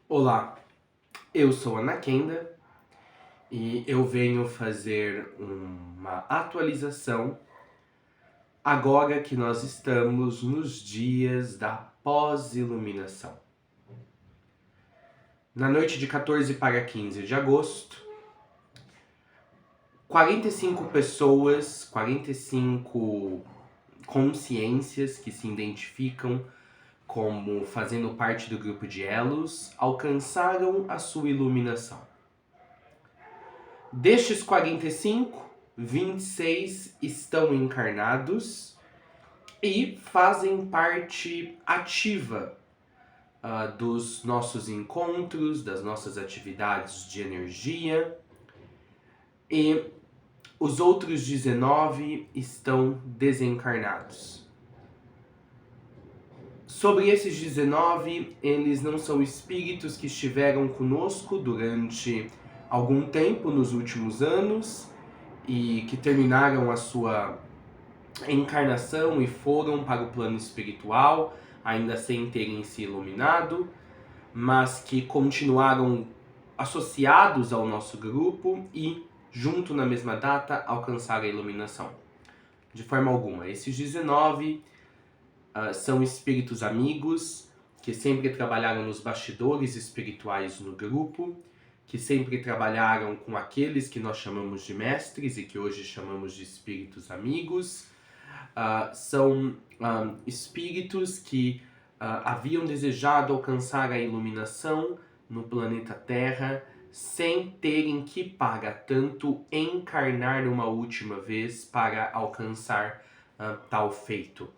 Olá, eu sou Ana Kenda e eu venho fazer uma atualização agora que nós estamos nos dias da pós-iluminação. Na noite de 14 para 15 de agosto, 45 pessoas, 45 consciências que se identificam como fazendo parte do grupo de Elos alcançaram a sua iluminação. Destes 45, 26 estão encarnados e fazem parte ativa dos nossos encontros, das nossas atividades de energia. E os outros 19 estão desencarnados. Sobre esses 19, eles não são espíritos que estiveram conosco durante algum tempo nos últimos anos e que terminaram a sua encarnação e foram para o plano espiritual, ainda sem terem se iluminado, mas que continuaram associados ao nosso grupo e, junto na mesma data, alcançaram a iluminação. De forma alguma, esses 19 são espíritos amigos que sempre trabalharam nos bastidores espirituais no grupo, que sempre trabalharam com aqueles que nós chamamos de mestres e que hoje chamamos de espíritos amigos. São espíritos que haviam desejado alcançar a iluminação no planeta Terra sem terem que, para tanto, encarnar uma última vez para alcançar tal feito.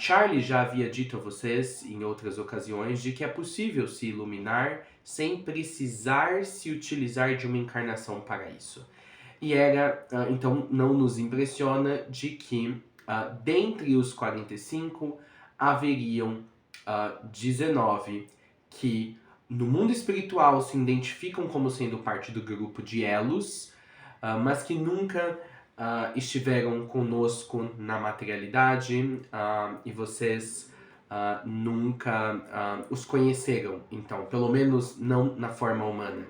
Charlie já havia dito a vocês em outras ocasiões de que é possível se iluminar sem precisar se utilizar de uma encarnação para isso. E então não nos impressiona de que dentre os 45 haveriam 19 que no mundo espiritual se identificam como sendo parte do grupo de Elos, mas que nunca estiveram conosco na materialidade e vocês nunca os conheceram, então, pelo menos não na forma humana.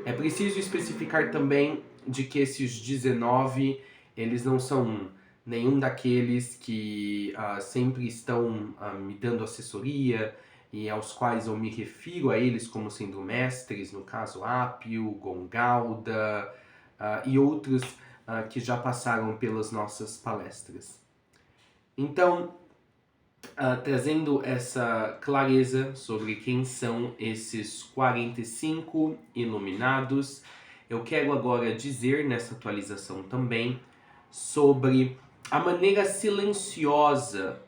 É preciso especificar também de que esses 19, eles não são nenhum daqueles que sempre estão me dando assessoria e aos quais eu me refiro a eles como sendo mestres, no caso Apio, Gongalda e outros que já passaram pelas nossas palestras. Então, trazendo essa clareza sobre quem são esses 45 iluminados, eu quero agora dizer nessa atualização também sobre a maneira silenciosa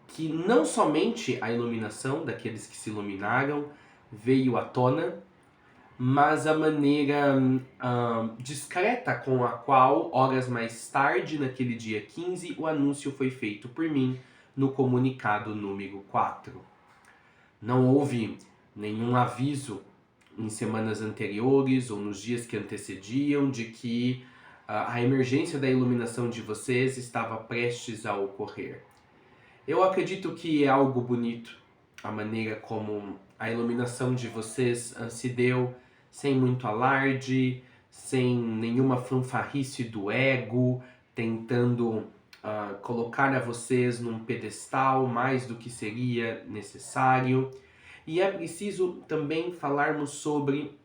que não somente a iluminação daqueles que se iluminaram veio à tona, mas a maneira discreta com a qual, horas mais tarde, naquele dia 15, o anúncio foi feito por mim no comunicado número 4. Não houve nenhum aviso em semanas anteriores ou nos dias que antecediam de que a emergência da iluminação de vocês estava prestes a ocorrer. Eu acredito que é algo bonito a maneira como a iluminação de vocês se deu sem muito alarde, sem nenhuma fanfarrice do ego, tentando colocar a vocês num pedestal mais do que seria necessário. E é preciso também falarmos sobre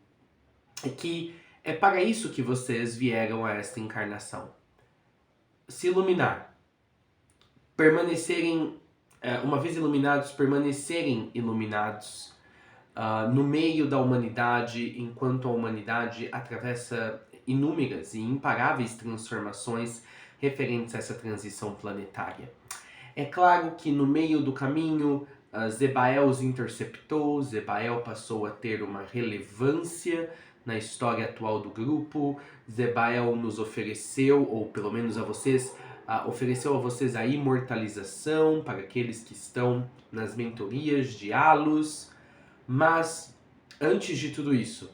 que é para isso que vocês vieram a esta encarnação. Se iluminar. Permanecerem, uma vez iluminados, permanecerem iluminados no meio da humanidade, enquanto a humanidade atravessa inúmeras e imparáveis transformações referentes a essa transição planetária. É claro que no meio do caminho, Zebael os interceptou, Zebael passou a ter uma relevância na história atual do grupo, Zebael nos ofereceu, ou pelo menos a vocês, ofereceu a vocês a imortalização para aqueles que estão nas mentorias de Alus, mas antes de tudo isso,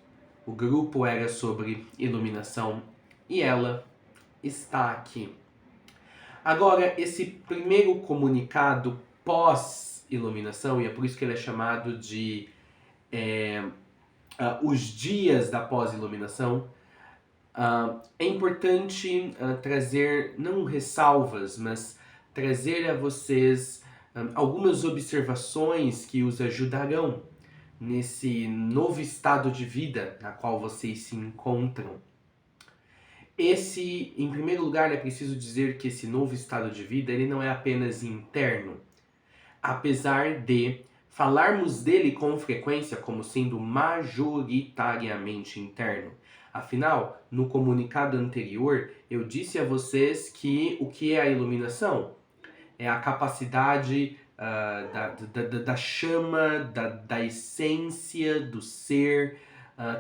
o grupo era sobre iluminação e ela está aqui. Agora, esse primeiro comunicado pós-iluminação, e é por isso que ele é chamado de os dias da pós-iluminação, é importante trazer, não ressalvas, mas trazer a vocês algumas observações que os ajudarão nesse novo estado de vida na qual vocês se encontram. Em primeiro lugar, é preciso dizer que esse novo estado de vida ele não é apenas interno, apesar de falarmos dele com frequência como sendo majoritariamente interno. Afinal, no comunicado anterior, eu disse a vocês que o que é a iluminação? É a capacidade da chama, da essência do ser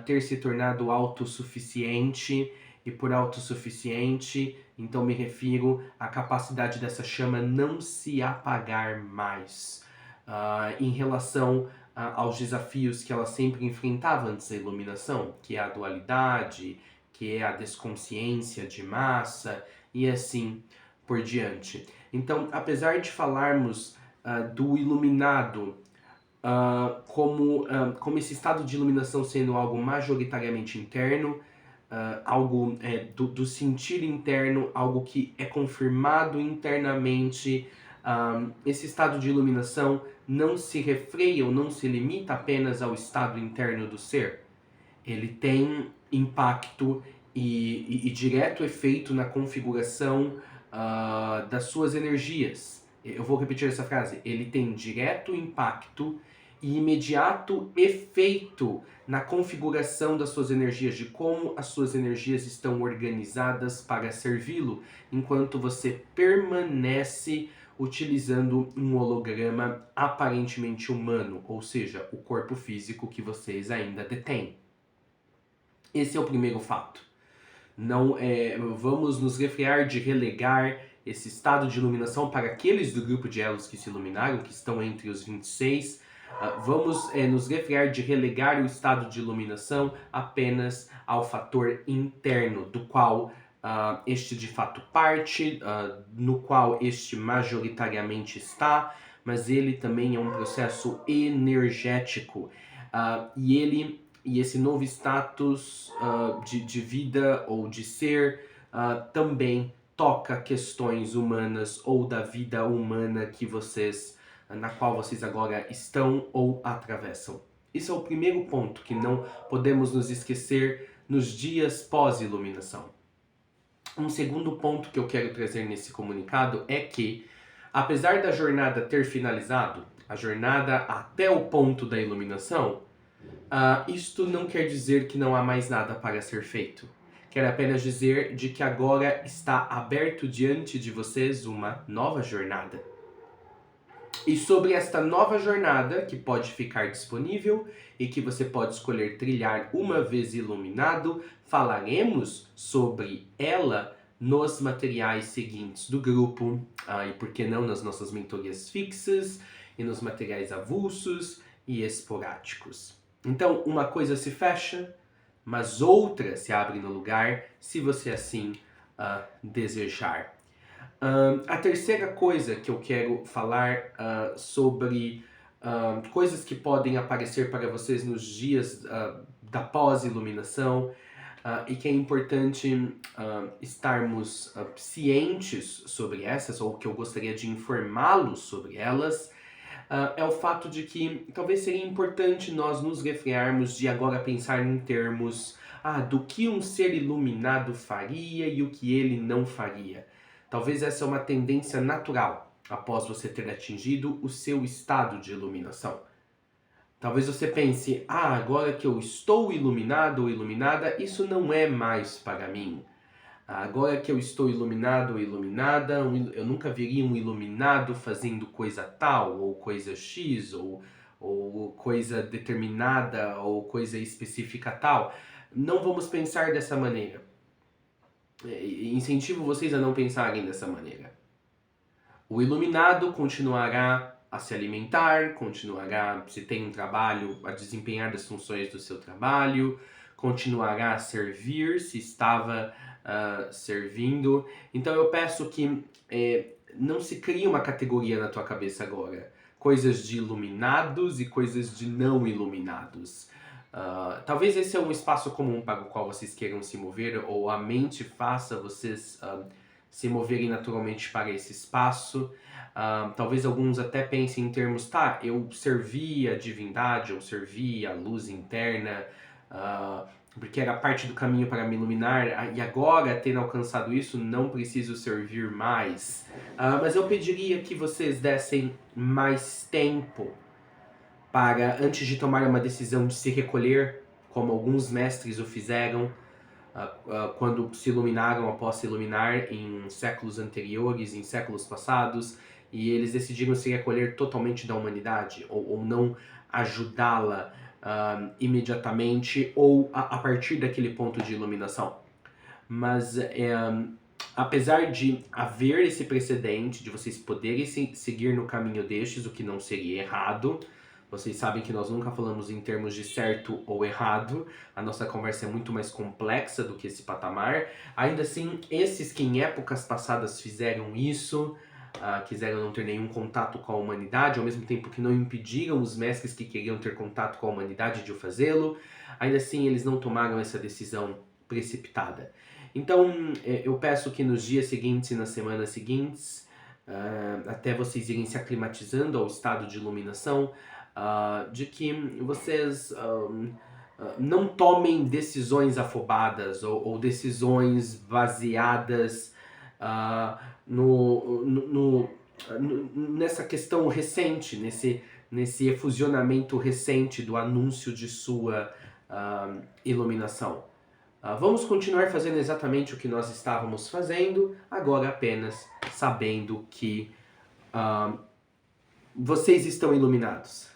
ter se tornado autossuficiente. E por autossuficiente, então me refiro à capacidade dessa chama não se apagar mais. Em relação aos desafios que ela sempre enfrentava antes da iluminação, que é a dualidade, que é a desconsciência de massa e assim por diante. Então, apesar de falarmos do iluminado como esse estado de iluminação sendo algo majoritariamente interno, algo do sentir interno, algo que é confirmado internamente, esse estado de iluminação não se refreia ou não se limita apenas ao estado interno do ser. Ele tem impacto e direto efeito na configuração das suas energias. Eu vou repetir essa frase. Ele tem direto impacto e imediato efeito na configuração das suas energias, de como as suas energias estão organizadas para servi-lo, enquanto você permanece utilizando um holograma aparentemente humano, ou seja, o corpo físico que vocês ainda detêm. Esse é o primeiro fato. Não vamos nos refrear de relegar esse estado de iluminação para aqueles do grupo de elos que se iluminaram, que estão entre os 26. Vamos nos refrear de relegar o estado de iluminação apenas ao fator interno, do qual este de fato parte, no qual este majoritariamente está, mas ele também é um processo energético. E esse novo status de vida ou de ser também toca questões humanas ou da vida humana na qual vocês agora estão ou atravessam. Esse é o primeiro ponto que não podemos nos esquecer nos dias pós-iluminação. Um segundo ponto que eu quero trazer nesse comunicado é que, apesar da jornada ter finalizado, a jornada até o ponto da iluminação, isto não quer dizer que não há mais nada para ser feito. Quer apenas dizer de que agora está aberto diante de vocês uma nova jornada. E sobre esta nova jornada, que pode ficar disponível e que você pode escolher trilhar uma vez iluminado, falaremos sobre ela nos materiais seguintes do grupo, e por que não nas nossas mentorias fixas e nos materiais avulsos e esporádicos. Então, uma coisa se fecha, mas outra se abre no lugar, se você assim desejar. A terceira coisa que eu quero falar sobre coisas que podem aparecer para vocês nos dias da pós-iluminação e que é importante estarmos cientes sobre essas, ou que eu gostaria de informá-los sobre elas, é o fato de que talvez seria importante nós nos refrearmos de agora pensar em termos do que um ser iluminado faria e o que ele não faria. Talvez essa é uma tendência natural após você ter atingido o seu estado de iluminação. Talvez você pense, agora que eu estou iluminado ou iluminada, isso não é mais para mim. Agora que eu estou iluminado ou iluminada, eu nunca veria um iluminado fazendo coisa tal, ou coisa X, ou coisa determinada, ou coisa específica tal. Não vamos pensar dessa maneira. Incentivo vocês a não pensarem dessa maneira. O iluminado continuará a se alimentar, continuará, se tem um trabalho, a desempenhar as funções do seu trabalho, continuará a servir, se estava servindo. Então eu peço que não se crie uma categoria na tua cabeça agora. coisas de iluminados e coisas de não iluminados. Talvez esse é um espaço comum para o qual vocês queiram se mover, ou a mente faça vocês se moverem naturalmente para esse espaço. Talvez alguns até pensem em termos, tá, eu servi a divindade, eu servi a luz interna, porque era parte do caminho para me iluminar, e agora, tendo alcançado isso, não preciso servir mais. Mas eu pediria que vocês dessem mais tempo para, antes de tomar uma decisão de se recolher, como alguns mestres o fizeram, quando se iluminaram após se iluminar em séculos anteriores, em séculos passados, e eles decidiram se recolher totalmente da humanidade, ou não ajudá-la imediatamente, ou a partir daquele ponto de iluminação. Mas apesar de haver esse precedente, de vocês poderem seguir no caminho destes, o que não seria errado, vocês sabem que nós nunca falamos em termos de certo ou errado, a nossa conversa é muito mais complexa do que esse patamar. Ainda assim, esses que em épocas passadas fizeram isso, quiseram não ter nenhum contato com a humanidade, ao mesmo tempo que não impediram os mestres que queriam ter contato com a humanidade de o fazê-lo, ainda assim eles não tomaram essa decisão precipitada. Então, eu peço que nos dias seguintes e nas semanas seguintes, até vocês irem se aclimatizando ao estado de iluminação, de que vocês não tomem decisões afobadas ou decisões baseadas nessa questão recente, nesse efusionamento recente do anúncio de sua iluminação. Vamos continuar fazendo exatamente o que nós estávamos fazendo, agora apenas sabendo que vocês estão iluminados,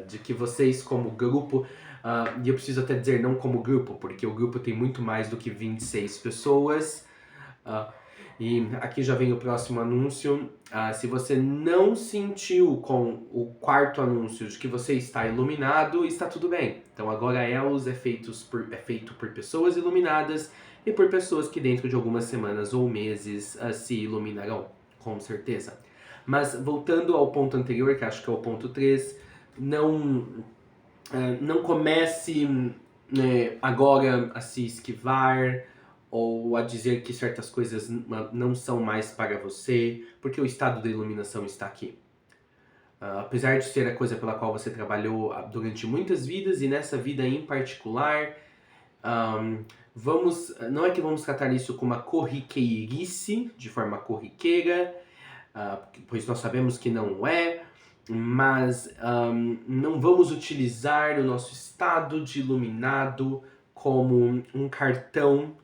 de que vocês como grupo, e eu preciso até dizer não como grupo, porque o grupo tem muito mais do que 26 pessoas, e aqui já vem o próximo anúncio. Se você não sentiu com o quarto anúncio de que você está iluminado, está tudo bem. Então agora Elos é feito por pessoas iluminadas e por pessoas que dentro de algumas semanas ou meses se iluminarão, com certeza. Mas voltando ao ponto anterior, que acho que é o ponto 3, não comece agora a se esquivar ou a dizer que certas coisas não são mais para você, porque o estado da iluminação está aqui. Apesar de ser a coisa pela qual você trabalhou durante muitas vidas, e nessa vida em particular, não é que vamos tratar isso como uma corriqueirice, de forma corriqueira, pois nós sabemos que não é, mas não vamos utilizar o nosso estado de iluminado como um cartão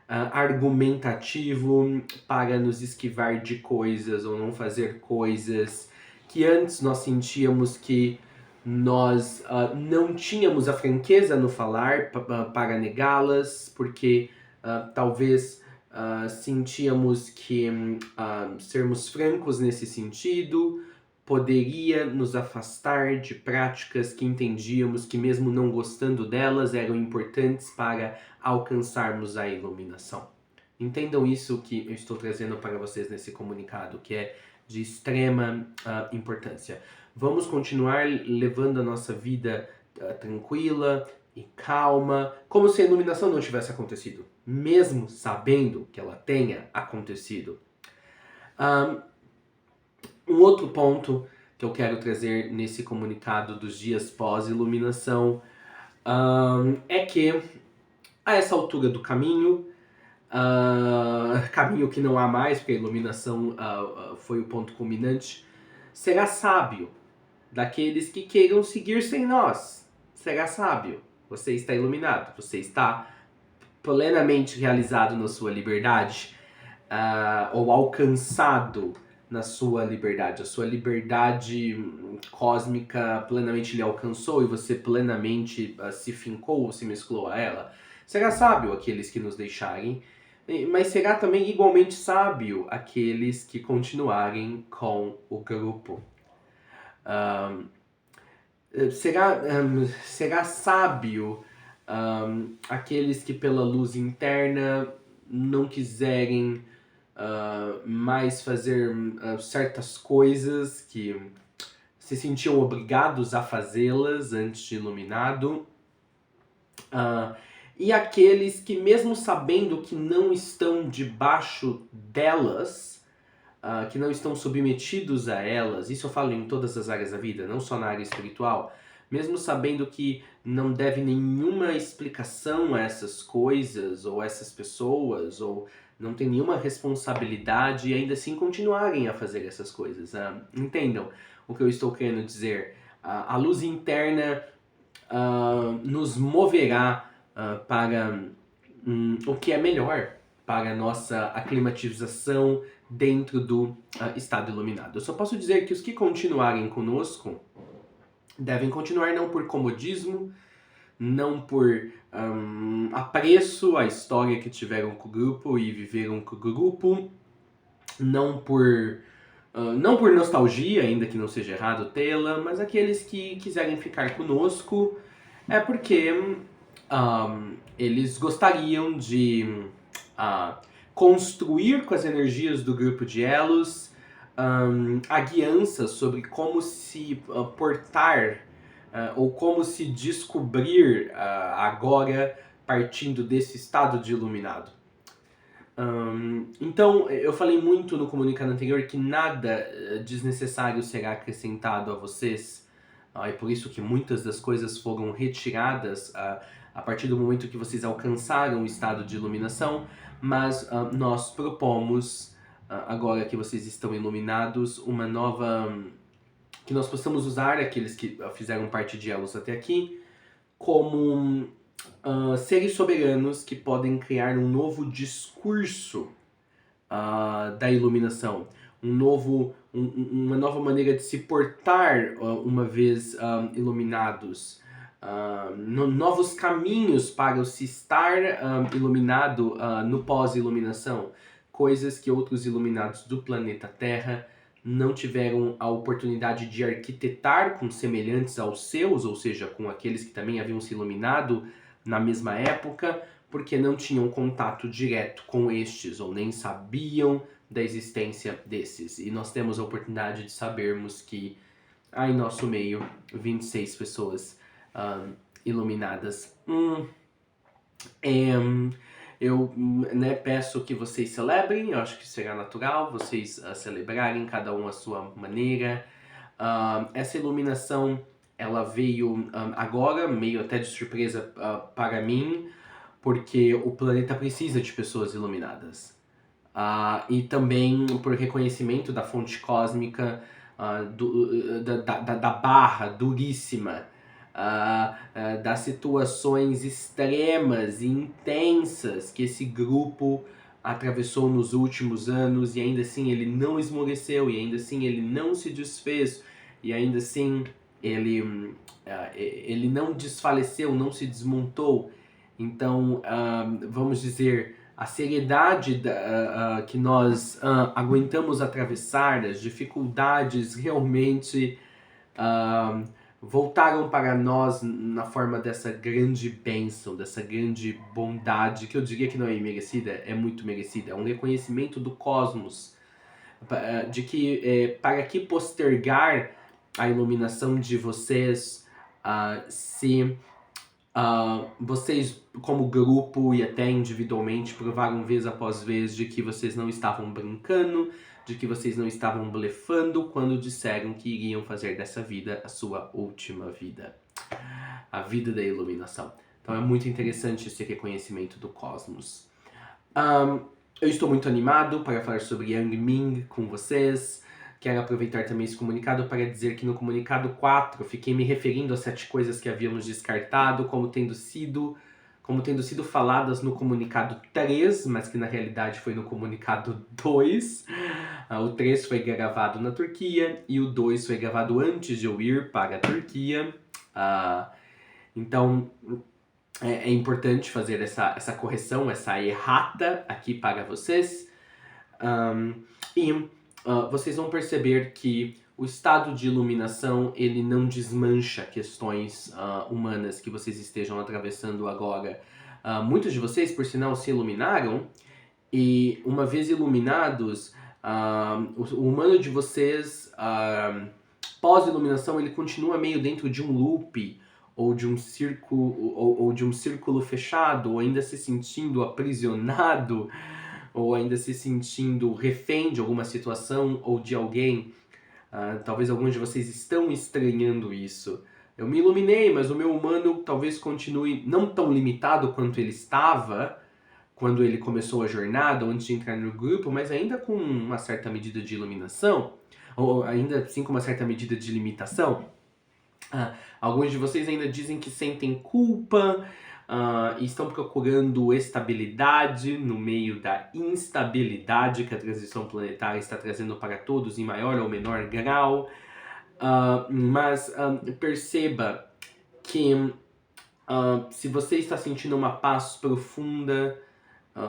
argumentativo para nos esquivar de coisas ou não fazer coisas que antes nós sentíamos que nós não tínhamos a franqueza no falar para negá-las, porque talvez sentíamos que sermos francos nesse sentido poderia nos afastar de práticas que entendíamos que, mesmo não gostando delas, eram importantes para alcançarmos a iluminação. Entendam isso que eu estou trazendo para vocês nesse comunicado, que é de extrema importância. Vamos continuar levando a nossa vida tranquila e calma, como se a iluminação não tivesse acontecido, mesmo sabendo que ela tenha acontecido. Um outro ponto que eu quero trazer nesse comunicado dos dias pós-iluminação é que, a essa altura do caminho, caminho que não há mais, porque a iluminação foi o ponto culminante, será sábio daqueles que queiram seguir sem nós. Será sábio. Você está iluminado, você está plenamente realizado na sua liberdade, ou alcançado na sua liberdade. A sua liberdade cósmica plenamente lhe alcançou e você plenamente se fincou ou se mesclou a ela. Será sábio aqueles que nos deixarem, mas será também igualmente sábio aqueles que continuarem com o grupo. Será sábio aqueles que pela luz interna não quiserem mais fazer certas coisas que se sentiam obrigados a fazê-las antes de iluminado. E aqueles que, mesmo sabendo que não estão debaixo delas, que não estão submetidos a elas, isso eu falo em todas as áreas da vida, não só na área espiritual, mesmo sabendo que não deve nenhuma explicação a essas coisas, ou essas pessoas, ou não tem nenhuma responsabilidade, e ainda assim continuarem a fazer essas coisas. Entendam o que eu estou querendo dizer. A luz interna nos moverá para o que é melhor para a nossa aclimatização dentro do estado iluminado. Eu só posso dizer que os que continuarem conosco devem continuar não por comodismo, não por apreço à história que tiveram com o grupo e viveram com o grupo, não por nostalgia, ainda que não seja errado tê-la, mas aqueles que quiserem ficar conosco é porque eles gostariam de construir com as energias do grupo de Elos a guiança sobre como se portar ou como se descobrir agora partindo desse estado de iluminado. Então, eu falei muito no comunicado anterior que nada desnecessário será acrescentado a vocês, e por isso que muitas das coisas foram retiradas a partir do momento que vocês alcançaram o estado de iluminação, mas nós propomos, agora que vocês estão iluminados, uma nova... que nós possamos usar, aqueles que fizeram parte de Elos até aqui, como seres soberanos que podem criar um novo discurso da iluminação, uma nova maneira de se portar uma vez iluminados, novos caminhos para se estar iluminado no pós-iluminação, coisas que outros iluminados do planeta Terra não tiveram a oportunidade de arquitetar com semelhantes aos seus, ou seja, com aqueles que também haviam se iluminado na mesma época, porque não tinham contato direto com estes, ou nem sabiam da existência desses. E nós temos a oportunidade de sabermos que há em nosso meio 26 pessoas iluminadas. Eu peço que vocês celebrem, eu acho que será natural vocês celebrarem cada um a sua maneira. Essa iluminação, ela veio agora, meio até de surpresa para mim, porque o planeta precisa de pessoas iluminadas. E também por reconhecimento da fonte cósmica, da barra duríssima, das situações extremas e intensas que esse grupo atravessou nos últimos anos, e ainda assim ele não esmoreceu, e ainda assim ele não se desfez, e ainda assim ele não desfaleceu, não se desmontou. Então, vamos dizer, a seriedade que nós aguentamos atravessar, as dificuldades realmente voltaram para nós na forma dessa grande bênção, dessa grande bondade, que eu diria que não é imerecida, é muito merecida. É um reconhecimento do cosmos, de que para que postergar a iluminação de vocês, se vocês como grupo e até individualmente provaram vez após vez de que vocês não estavam brincando, de que vocês não estavam blefando quando disseram que iriam fazer dessa vida a sua última vida, a vida da iluminação. Então é muito interessante esse reconhecimento do cosmos. Eu estou muito animado para falar sobre Yang Ming com vocês. Quero aproveitar também esse comunicado para dizer que no comunicado 4 fiquei me referindo às 7 coisas que havíamos descartado como tendo sido faladas no comunicado 3, mas que na realidade foi no comunicado 2. O 3 foi gravado na Turquia e o 2 foi gravado antes de eu ir para a Turquia. Então é importante fazer essa correção, essa errata aqui para vocês. Vocês vão perceber que o estado de iluminação, ele não desmancha questões humanas que vocês estejam atravessando agora. Muitos de vocês, por sinal, se iluminaram, e uma vez iluminados, o humano de vocês pós-iluminação ele continua meio dentro de um loop, ou de um círculo fechado, ou ainda se sentindo aprisionado, ou ainda se sentindo refém de alguma situação ou de alguém. Talvez alguns de vocês estão estranhando isso. Eu me iluminei, mas o meu humano talvez continue não tão limitado quanto ele estava quando ele começou a jornada, antes de entrar no grupo, mas ainda com uma certa medida de iluminação, ou ainda assim com uma certa medida de limitação. Alguns de vocês ainda dizem que sentem culpa e estão procurando estabilidade no meio da instabilidade que a transição planetária está trazendo para todos em maior ou menor grau. Mas perceba que se você está sentindo uma paz profunda,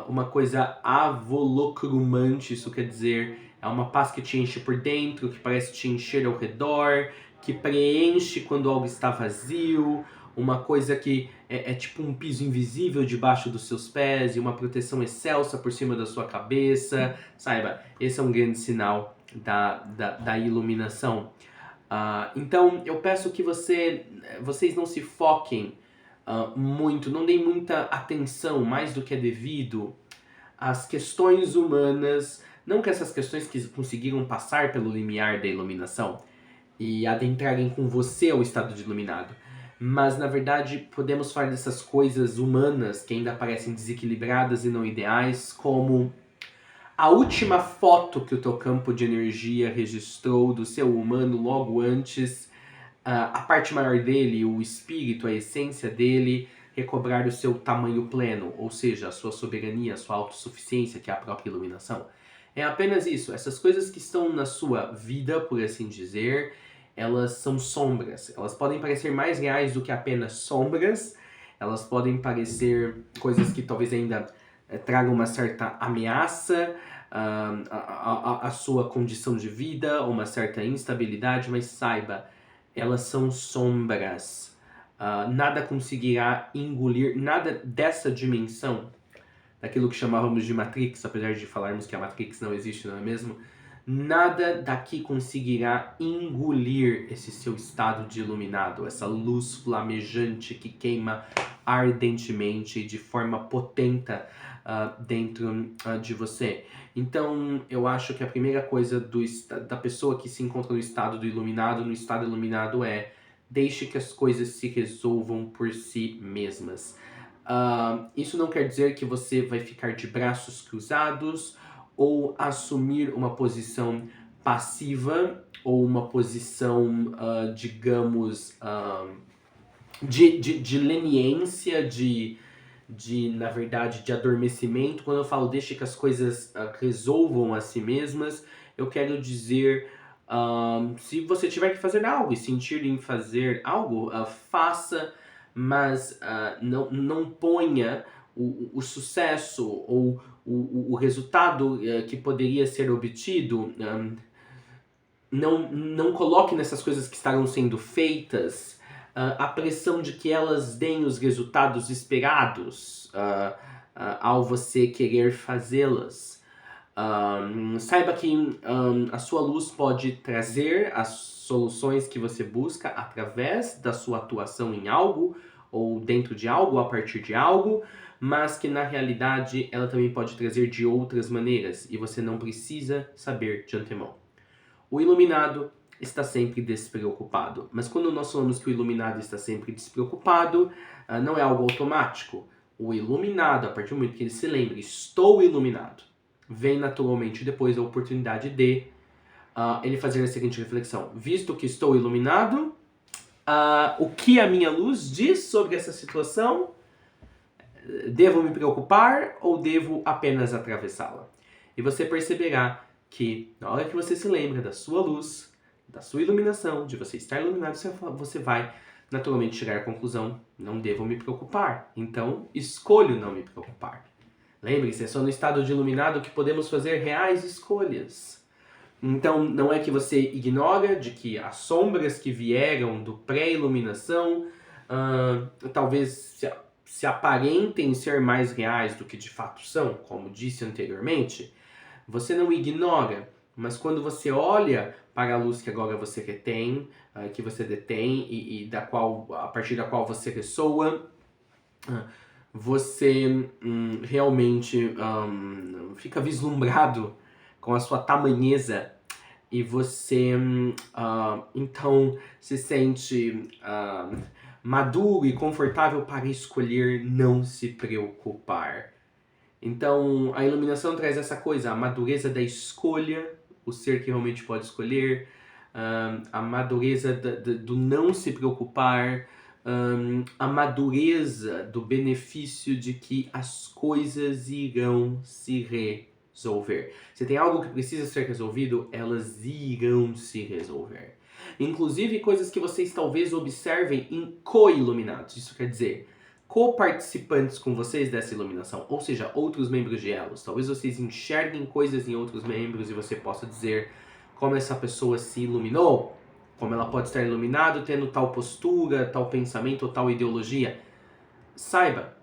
uma coisa avolocrumante, isso quer dizer, é uma paz que te enche por dentro, que parece te encher ao redor, que preenche quando algo está vazio, uma coisa que é tipo um piso invisível debaixo dos seus pés e uma proteção excelsa por cima da sua cabeça. Saiba, esse é um grande sinal da iluminação. Então eu peço que vocês não se foquem muito, não deem muita atenção, mais do que é devido, às questões humanas, não que essas questões que conseguiram passar pelo limiar da iluminação e adentrarem com você ao estado de iluminado, mas na verdade podemos falar dessas coisas humanas que ainda parecem desequilibradas e não ideais, como a última foto que o teu campo de energia registrou do seu humano logo antes, a parte maior dele, o espírito, a essência dele, recobrar o seu tamanho pleno, ou seja, a sua soberania, a sua autossuficiência, que é a própria iluminação. É apenas isso. Essas coisas que estão na sua vida, por assim dizer, elas são sombras. Elas podem parecer mais reais do que apenas sombras. Elas podem parecer coisas que talvez ainda tragam uma certa ameaça à sua condição de vida, uma certa instabilidade, mas saiba, elas são sombras. Nada conseguirá engolir, nada dessa dimensão, daquilo que chamávamos de Matrix, apesar de falarmos que a Matrix não existe, não é mesmo? Nada daqui conseguirá engolir esse seu estado de iluminado, essa luz flamejante que queima ardentemente e de forma potente dentro de você. Então, eu acho que a primeira coisa da pessoa que se encontra no estado iluminado é: deixe que as coisas se resolvam por si mesmas. Isso não quer dizer que você vai ficar de braços cruzados ou assumir uma posição passiva ou uma posição, digamos, de leniência, na verdade, de adormecimento. Quando eu falo deixe que as coisas resolvam a si mesmas, eu quero dizer, se você tiver que fazer algo e sentir em fazer algo, faça, mas não ponha o sucesso ou o resultado que poderia ser obtido, não coloque nessas coisas que estarão sendo feitas a pressão de que elas deem os resultados esperados ao você querer fazê-las. Saiba que a sua luz pode trazer as soluções que você busca através da sua atuação em algo, ou dentro de algo, a partir de algo, mas que na realidade ela também pode trazer de outras maneiras, e você não precisa saber de antemão. O iluminado está sempre despreocupado, mas quando nós falamos que o iluminado está sempre despreocupado, não é algo automático. O iluminado, a partir do momento que ele se lembra, estou iluminado, vem naturalmente depois a oportunidade de ele fazer a seguinte reflexão: visto que estou iluminado, o que a minha luz diz sobre essa situação? Devo me preocupar ou devo apenas atravessá-la? E você perceberá que na hora que você se lembra da sua luz, da sua iluminação, de você estar iluminado, você vai naturalmente chegar à conclusão: não devo me preocupar, então escolho não me preocupar. Lembre-se, é só no estado de iluminado que podemos fazer reais escolhas. Então, não é que você ignora de que as sombras que vieram do pré-iluminação talvez se aparentem ser mais reais do que de fato são, como disse anteriormente. Você não ignora Mas quando você olha para a luz que agora você retém, que você detém e a partir da qual você ressoa, você realmente fica vislumbrado com a sua tamanheza e você então se sente maduro e confortável para escolher não se preocupar. Então a iluminação traz essa coisa, a madureza da escolha, o ser que realmente pode escolher, a madureza do não se preocupar, a madureza do benefício de que as coisas irão se resolver. Se tem algo que precisa ser resolvido, elas irão se resolver. Inclusive coisas que vocês talvez observem em co-iluminados. Isso quer dizer, co-participantes com vocês dessa iluminação, ou seja, outros membros de elos. Talvez vocês enxerguem coisas em outros membros e você possa dizer como essa pessoa se iluminou, como ela pode estar iluminada tendo tal postura, tal pensamento ou tal ideologia. Saiba,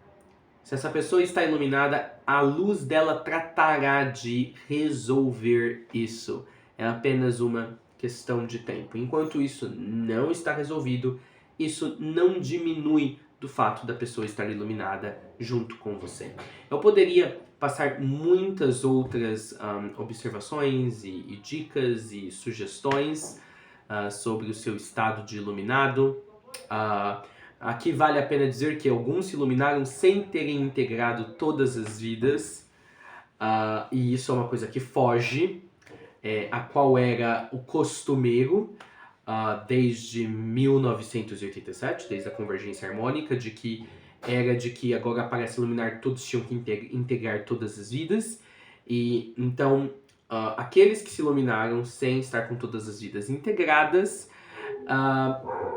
se essa pessoa está iluminada, a luz dela tratará de resolver isso. É apenas uma questão de tempo. Enquanto isso não está resolvido, isso não diminui do fato da pessoa estar iluminada junto com você. Eu poderia passar muitas outras observações e dicas e sugestões sobre o seu estado de iluminado. Aqui vale a pena dizer que alguns se iluminaram sem terem integrado todas as vidas, e isso é uma coisa que foge a qual era o costumeiro desde 1987, desde a convergência harmônica, de que agora para se iluminar todos tinham que integrar todas as vidas, e então aqueles que se iluminaram sem estar com todas as vidas integradas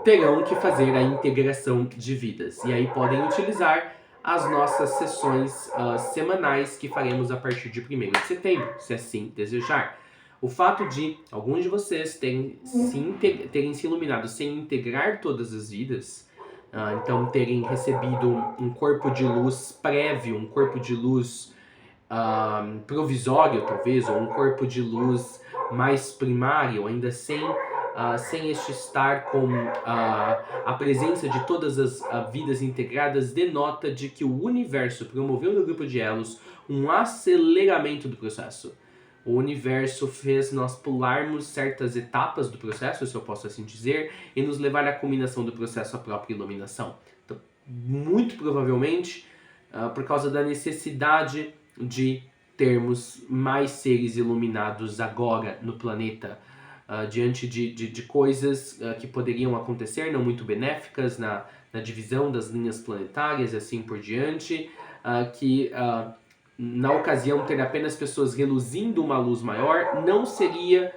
terão que fazer a integração de vidas, e aí podem utilizar as nossas sessões semanais que faremos a partir de 1º de setembro, se assim desejar. O fato de alguns de vocês terem se iluminado sem integrar todas as vidas, então terem recebido um corpo de luz prévio, um corpo de luz provisório talvez, ou um corpo de luz mais primário, ainda sem este estar com a presença de todas as vidas integradas, denota de que o universo promoveu no grupo de elos um aceleramento do processo. O universo fez nós pularmos certas etapas do processo, se eu posso assim dizer, e nos levar à culminação do processo à própria iluminação. Então, muito provavelmente, por causa da necessidade de termos mais seres iluminados agora no planeta, diante de coisas que poderiam acontecer, não muito benéficas, na divisão das linhas planetárias e assim por diante, que na ocasião ter apenas pessoas reluzindo uma luz maior não seria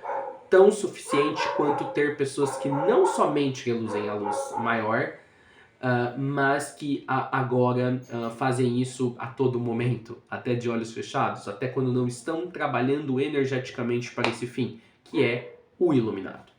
tão suficiente quanto ter pessoas que não somente reluzem a luz maior, mas que agora fazem isso a todo momento, até de olhos fechados, até quando não estão trabalhando energeticamente para esse fim, que é o iluminado.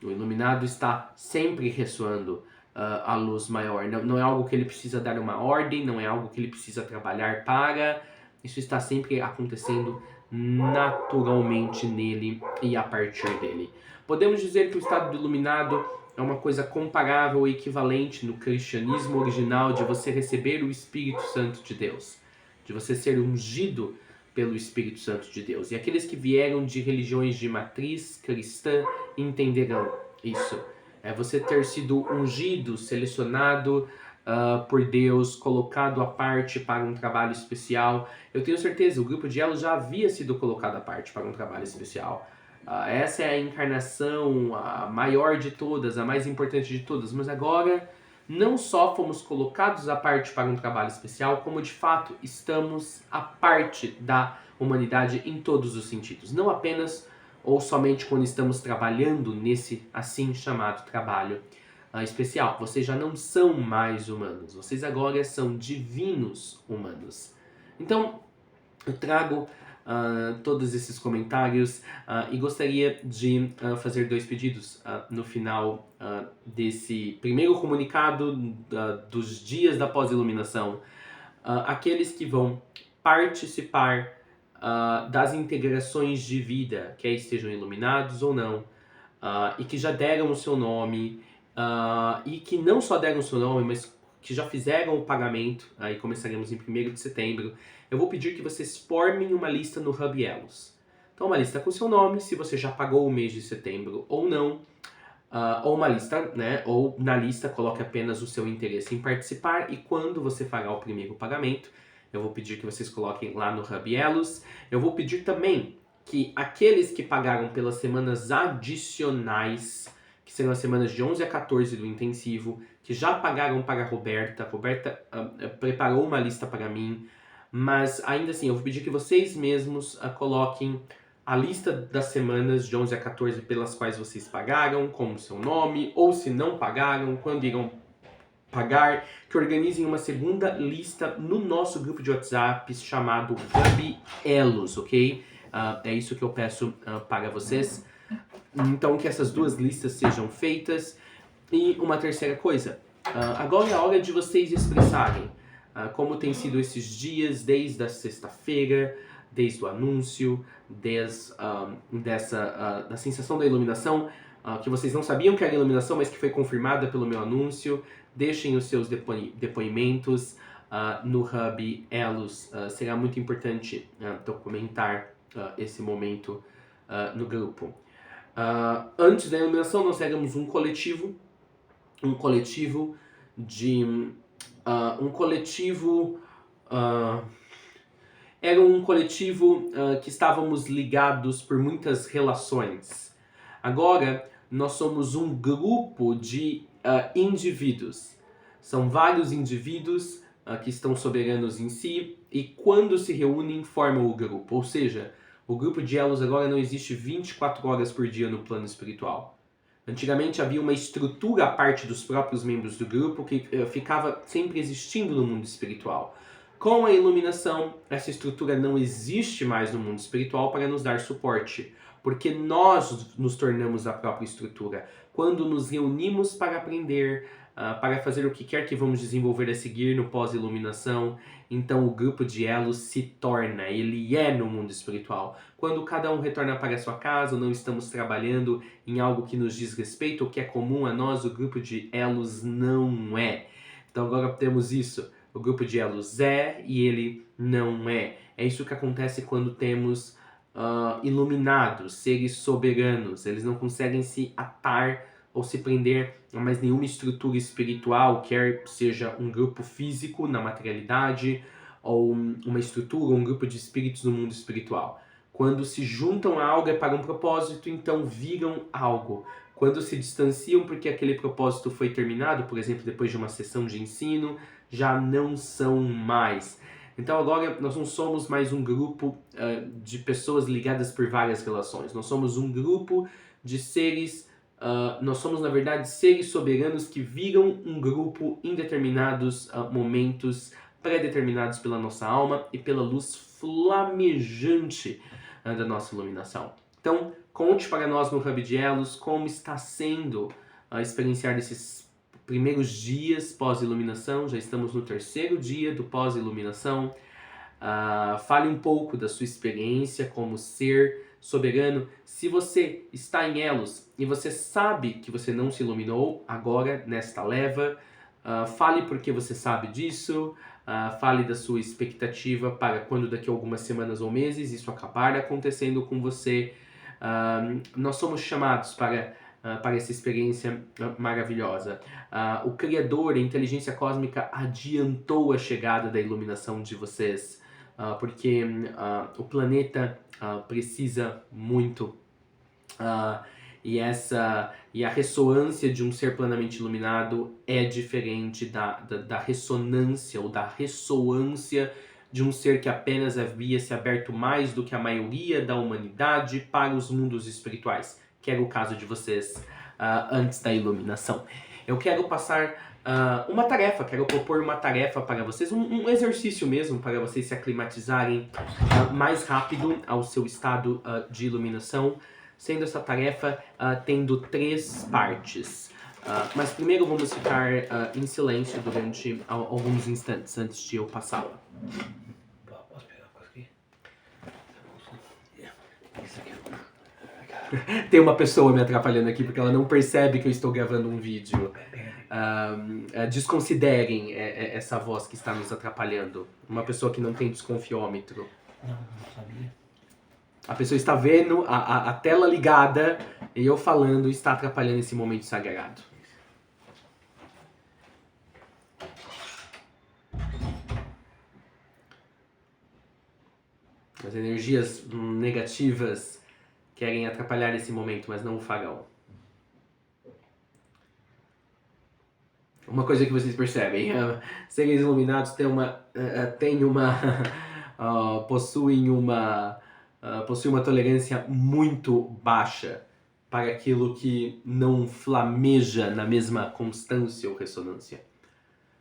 O iluminado está sempre ressoando a luz maior. Não é algo que ele precisa dar uma ordem, não é algo que ele precisa trabalhar para. Isso está sempre acontecendo naturalmente nele e a partir dele. Podemos dizer que o estado do iluminado é uma coisa comparável ou equivalente no cristianismo original de você receber o Espírito Santo de Deus, de você ser ungido pelo Espírito Santo de Deus. E aqueles que vieram de religiões de matriz cristã entenderão isso. É você ter sido ungido, selecionado por Deus, colocado à parte para um trabalho especial. Eu tenho certeza, o grupo de elos já havia sido colocado à parte para um trabalho especial. Essa é a encarnação a maior de todas, a mais importante de todas, mas agora não só fomos colocados à parte para um trabalho especial, como de fato estamos à parte da humanidade em todos os sentidos. Não apenas ou somente quando estamos trabalhando nesse assim chamado trabalho especial. Vocês já não são mais humanos, vocês agora são divinos humanos. Então, eu trago todos esses comentários e gostaria de fazer 2 pedidos no final desse primeiro comunicado dos dias da pós-iluminação. Aqueles que vão participar das integrações de vida, quer estejam iluminados ou não, e que já deram o seu nome, e que não só deram o seu nome, mas que já fizeram o pagamento, aí começaremos em 1º de setembro, eu vou pedir que vocês formem uma lista no Hub Elos. Então, uma lista com seu nome, se você já pagou o mês de setembro ou não, ou uma lista, né? Ou na lista coloque apenas o seu interesse em participar, e quando você fará o primeiro pagamento, eu vou pedir que vocês coloquem lá no Hub Elos. Eu vou pedir também que aqueles que pagaram pelas semanas adicionais, que serão as semanas de 11 a 14 do intensivo, que já pagaram para a Roberta preparou uma lista para mim, mas ainda assim eu vou pedir que vocês mesmos coloquem a lista das semanas de 11 a 14 pelas quais vocês pagaram, como seu nome, ou se não pagaram, quando irão pagar, que organizem uma segunda lista no nosso grupo de WhatsApp chamado Hub Elos, ok? É isso que eu peço para vocês. Então, que essas duas listas sejam feitas. E uma terceira coisa, agora é a hora de vocês expressarem como tem sido esses dias, desde a sexta-feira, desde o anúncio, da sensação da iluminação, que vocês não sabiam que era iluminação, mas que foi confirmada pelo meu anúncio. Deixem os seus depoimentos no Hub Elos. Será muito importante documentar esse momento no grupo. Antes da iluminação, nós éramos um coletivo de... era um coletivo que estávamos ligados por muitas relações. Agora, nós somos um grupo de indivíduos. São vários indivíduos que estão soberanos em si e quando se reúnem formam o grupo. Ou seja, o grupo de Elos agora não existe 24 horas por dia no plano espiritual. Antigamente havia uma estrutura à parte dos próprios membros do grupo que ficava sempre existindo no mundo espiritual. Com a iluminação, essa estrutura não existe mais no mundo espiritual para nos dar suporte, porque nós nos tornamos a própria estrutura. Quando nos reunimos para aprender, para fazer o que quer que vamos desenvolver a seguir no pós-iluminação, então o grupo de Elos se torna, ele é no mundo espiritual. Quando cada um retorna para a sua casa, não estamos trabalhando em algo que nos diz respeito, ou que é comum a nós, o grupo de Elos não é. Então agora temos isso. O grupo de Elos é e ele não é. É isso que acontece quando temos iluminados, seres soberanos. Eles não conseguem se atar ou se prender a mais nenhuma estrutura espiritual, quer seja um grupo físico na materialidade, ou uma estrutura, um grupo de espíritos no mundo espiritual. Quando se juntam a algo é para um propósito, então viram algo. Quando se distanciam porque aquele propósito foi terminado, por exemplo, depois de uma sessão de ensino, já não são mais. Então agora nós não somos mais um grupo de pessoas ligadas por várias relações. Nós somos um grupo de seres, nós somos na verdade seres soberanos que viram um grupo em determinados momentos pré-determinados pela nossa alma e pela luz flamejante da nossa iluminação. Então conte para nós no Hub de Elos como está sendo experienciar esses primeiros dias pós-iluminação. Já estamos no 3º dia do pós-iluminação. Fale um pouco da sua experiência como ser soberano. Se você está em Elos e você sabe que você não se iluminou agora nesta leva, fale porque você sabe disso. Fale da sua expectativa para quando daqui a algumas semanas ou meses isso acabar acontecendo com você. Nós somos chamados para essa experiência maravilhosa. O Criador, a inteligência cósmica, adiantou a chegada da iluminação de vocês, porque o planeta precisa muito. E a ressonância de um ser plenamente iluminado é diferente da ressonância ou da ressoância de um ser que apenas havia se aberto mais do que a maioria da humanidade para os mundos espirituais, que era o caso de vocês antes da iluminação. Eu quero passar uma tarefa, quero propor uma tarefa para vocês, um exercício mesmo, para vocês se aclimatizarem mais rápido ao seu estado de iluminação, sendo essa tarefa tendo 3 partes. Mas primeiro vamos ficar em silêncio durante alguns instantes antes de eu passá-la. Posso pegar uma coisa aqui? Tem uma pessoa me atrapalhando aqui porque ela não percebe que eu estou gravando um vídeo. Desconsiderem essa voz que está nos atrapalhando. Uma pessoa que não tem desconfiômetro. Não sabia. A pessoa está vendo a tela ligada e eu falando está atrapalhando esse momento sagrado. As energias negativas querem atrapalhar esse momento, mas não o farão. Uma coisa que vocês percebem, seres iluminados possuem uma tolerância muito baixa para aquilo que não flameja na mesma constância ou ressonância.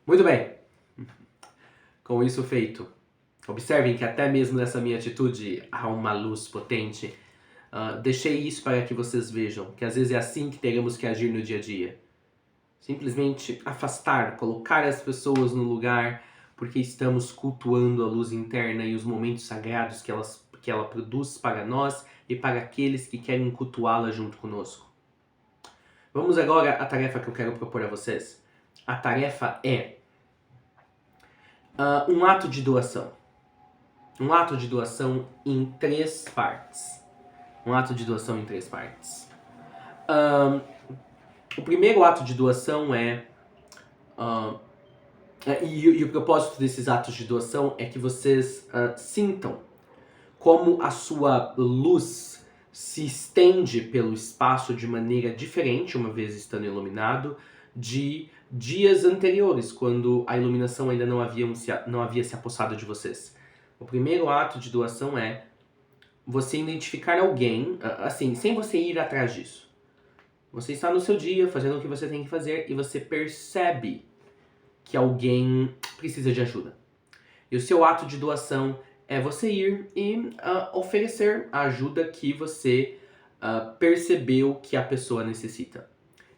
Muito bem. Com isso feito, observem que até mesmo nessa minha atitude há uma luz potente. Deixei isso para que vocês vejam, que às vezes é assim que teremos que agir no dia a dia. Simplesmente afastar, colocar as pessoas no lugar, porque estamos cultuando a luz interna e os momentos sagrados que ela produz para nós e para aqueles que querem cultuá-la junto conosco. Vamos agora à tarefa que eu quero propor a vocês. A tarefa é um ato de doação. Um ato de doação em 3 partes. Um ato de doação em 3 partes. O primeiro ato de doação e o propósito desses atos de doação é que vocês sintam como a sua luz se estende pelo espaço de maneira diferente, uma vez estando iluminado, de dias anteriores, quando a iluminação ainda não havia se apossado de vocês. O primeiro ato de doação é você identificar alguém, assim, sem você ir atrás disso. Você está no seu dia, fazendo o que você tem que fazer, e você percebe que alguém precisa de ajuda. E o seu ato de doação é você ir e oferecer a ajuda que você percebeu que a pessoa necessita.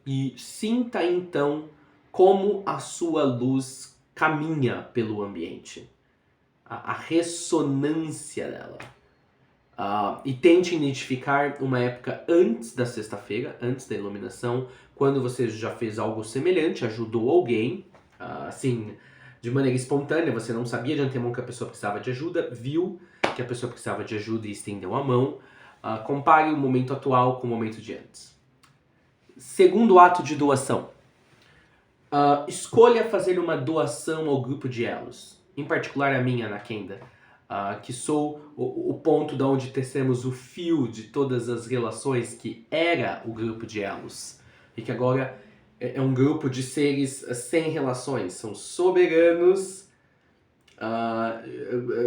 E sinta então como a sua luz caminha pelo ambiente. A ressonância dela. E tente identificar uma época antes da sexta-feira, antes da iluminação, quando você já fez algo semelhante, ajudou alguém, assim, de maneira espontânea, você não sabia de antemão que a pessoa precisava de ajuda, viu que a pessoa precisava de ajuda e estendeu a mão. Compare o momento atual com o momento de antes. Segundo ato de doação. Escolha fazer uma doação ao grupo de elos, em particular a minha, na Kenda. Que sou o ponto de onde tecemos o fio de todas as relações que era o grupo de elos. E que agora é um grupo de seres sem relações, são soberanos.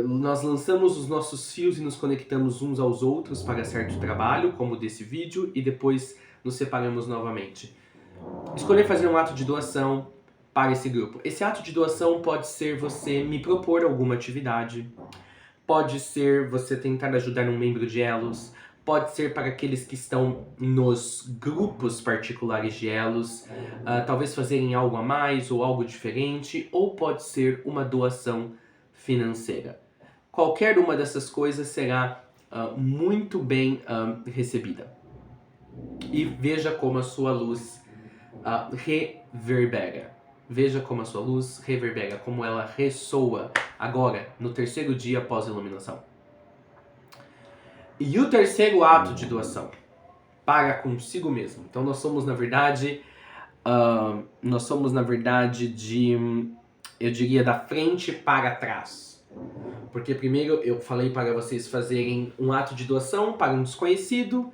Nós lançamos os nossos fios e nos conectamos uns aos outros para certo trabalho, como desse vídeo, e depois nos separamos novamente. Escolher fazer um ato de doação para esse grupo. Esse ato de doação pode ser você me propor alguma atividade. Pode ser você tentar ajudar um membro de elos. Pode ser para aqueles que estão nos grupos particulares de elos. Talvez fazerem algo a mais ou algo diferente. Ou pode ser uma doação financeira. Qualquer uma dessas coisas será muito bem recebida. E veja como a sua luz reverbera. Veja como a sua luz reverbera, como ela ressoa agora, no terceiro dia após a iluminação. E o terceiro ato de doação, para consigo mesmo. Então nós somos na verdade eu diria, da frente para trás. Porque primeiro eu falei para vocês fazerem um ato de doação para um desconhecido.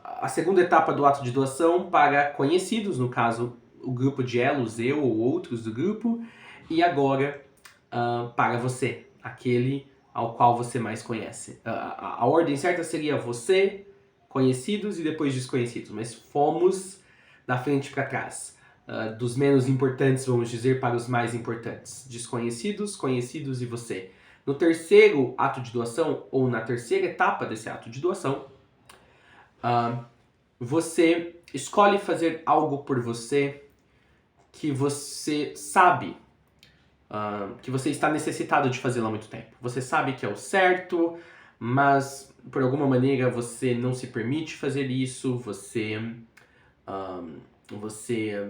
A segunda etapa do ato de doação para conhecidos, no caso o grupo de elos, eu ou outros do grupo, e agora para você, aquele ao qual você mais conhece. A ordem certa seria você, conhecidos e depois desconhecidos, mas fomos da frente para trás. Dos menos importantes, vamos dizer, para os mais importantes. Desconhecidos, conhecidos e você. No terceiro ato de doação, ou na terceira etapa desse ato de doação, você escolhe fazer algo por você que você sabe que você está necessitado de fazê-lo há muito tempo. Você sabe que é o certo, mas por alguma maneira você não se permite fazer isso, você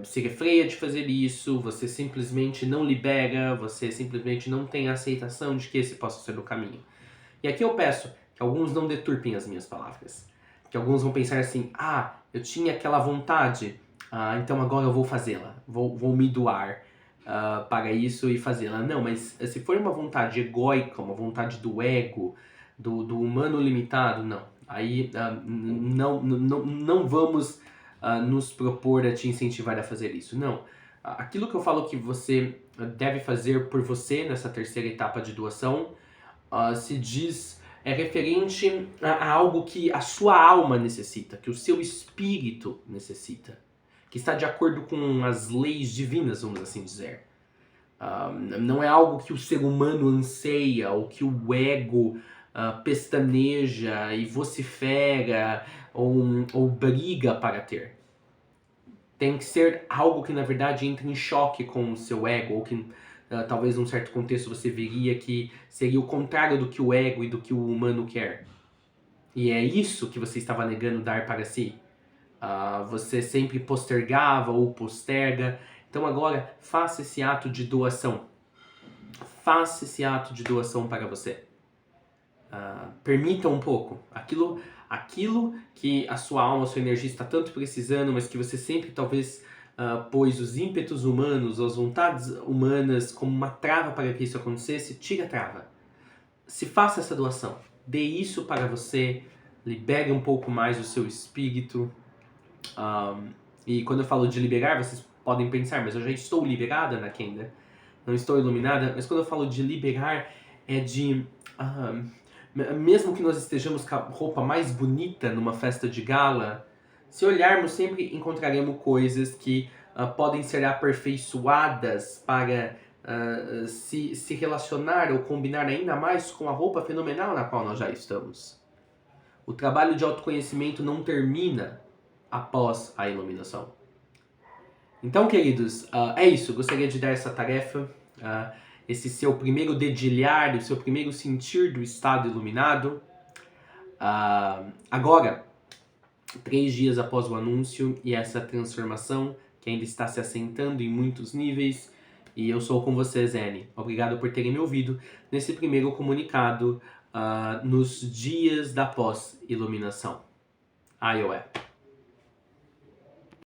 se refreia de fazer isso, você simplesmente não libera, você simplesmente não tem a aceitação de que esse possa ser o caminho. E aqui eu peço que alguns não deturpem as minhas palavras. Que alguns vão pensar assim, eu tinha aquela vontade, então agora eu vou fazê-la, vou me doar para isso e fazê-la. Não, mas se for uma vontade egóica, uma vontade do ego, do humano limitado, não. Aí não vamos nos propor a te incentivar a fazer isso. Não. Aquilo que eu falo que você deve fazer por você nessa terceira etapa de doação se diz é referente a algo que a sua alma necessita, que o seu espírito necessita, que está de acordo com as leis divinas, vamos assim dizer. Não é algo que o ser humano anseia ou que o ego pestaneja e vocifera ou briga para ter. Tem que ser algo que na verdade entra em choque com o seu ego, ou que talvez num certo contexto você veria que seria o contrário do que o ego e do que o humano quer. E é isso que você estava negando dar para si. Você sempre postergava ou posterga. Então agora faça esse ato de doação. Faça esse ato de doação para você. Permita um pouco. Aquilo que a sua alma, a sua energia está tanto precisando, mas que você sempre talvez pôs os ímpetos humanos, as vontades humanas como uma trava para que isso acontecesse, tira a trava. Se faça essa doação. Dê isso para você. Libere um pouco mais o seu espírito. E quando eu falo de liberar, vocês podem pensar, mas eu já estou liberada na Kenda. Não estou iluminada. Mas quando eu falo de liberar, é de... mesmo que nós estejamos com a roupa mais bonita numa festa de gala, se olharmos sempre encontraremos coisas que podem ser aperfeiçoadas para se relacionar ou combinar ainda mais com a roupa fenomenal na qual nós já estamos. O trabalho de autoconhecimento não termina após a iluminação. Então, queridos, é isso. Eu gostaria de dar essa tarefa, esse seu primeiro dedilhar, o seu primeiro sentir do estado iluminado. Agora, 3 dias após o anúncio e essa transformação que ainda está se assentando em muitos níveis. E eu sou com você, Zene. Obrigado por terem me ouvido nesse primeiro comunicado nos dias da pós-iluminação. Ayoé.